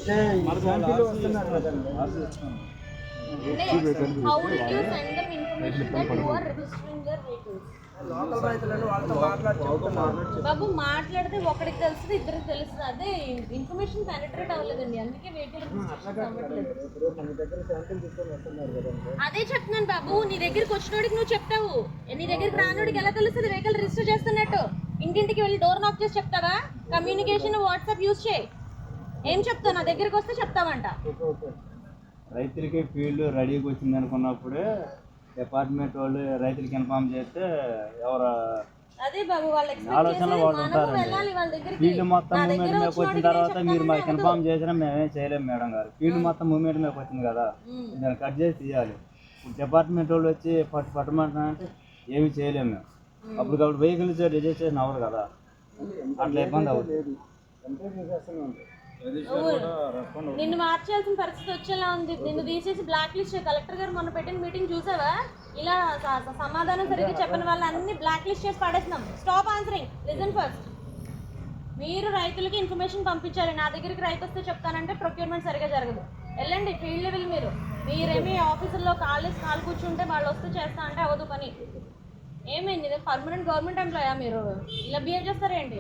How did you send them information that you are registering their vehicles? Local రైతులను వాళ్ళతో మాట్లాడుతున్నారు బాబు మాట్లాడితే ఒకరికి తెలుస్తుంది ఇద్దరికి తెలుస్తుంది అదే ఇన్ఫర్మేషన్ పెనిట్రేట్ అవ్వలేదండి అందుకే వెహికల్ అదే చెప్తున్నాను బాబు నీ దగ్గరికి వచ్చినోడికి నువ్వు చెప్తావు నీ దగ్గరికి రానోడికి ఎలా తెలుస్తుంది వెహికల్ రిజిస్టర్ చేస్తున్నట్టు ఇంటింటికి వెళ్ళి డోర్ నాక్ చేసి చెప్తావా కమ్యూనికేషన్ వాట్సాప్ యూజ్ చేయి ఏం చెప్తావు నా దగ్గరికి వస్తే చెప్తావంట రైతులకి ఫీల్డ్ రెడీగా వచ్చింది అనుకున్నప్పుడే డిపార్ట్మెంట్ వాళ్ళు రైతులకి ఇన్ఫార్మ్ చేస్తే ఎవరు అదే బాబు వాళ్ళ ఆలోచనలో వాళ్ళు ఉంటారండి. ఫీల్డ్ మొత్తం మూమెంట్ మీద వచ్చిన తర్వాత మీరు మాకు ఇన్ఫార్మ్ చేసినా మేమేం చేయలేము మేడం గారు. ఫీల్డ్ మొత్తం మూమెంట్ మీద వచ్చింది కదా దాన్ని కట్ చేసి తీయాలి. డిపార్ట్మెంట్ వాళ్ళు వచ్చి పట్టమంటున్నారంటే ఏమి చేయలేము మేము. అప్పటికప్పుడు వెహికల్స్ రిజిస్ట్రేషన్ అవ్వదు కదా అట్లా ఇబ్బంది అవుతుంది. నిన్ను మార్చాల్సిన పరిస్థితి వచ్చేలా ఉంది. నిన్ను తీసేసి బ్లాక్ లిస్ట్ కలెక్టర్ గారు మొన్న పెట్టిన మీటింగ్ చూసావా? ఇలా సమాధానం సరిగ్గా చెప్పని వాళ్ళని బ్లాక్ లిస్ట్ చేసి పడేస్తున్నాం. Stop answering, listen first. మీరు రైతులకి ఇన్ఫర్మేషన్ పంపించాలి. నా దగ్గరికి రైతు వస్తే చెప్తానంటే ప్రొక్యూర్మెంట్ సరిగా జరగదు. వెళ్ళండి ఫీల్డ్ లెవెల్. మీరేమి ఆఫీసుల్లో కాలు కూర్చుంటే వాళ్ళు వస్తే చేస్తా అంటే అవ్వదు పని. ఏమైంది? పర్మనెంట్ గవర్నమెంట్ ఎంప్లాయా మీరు? ఇలా బిహేవ్ చేస్తారేంటి?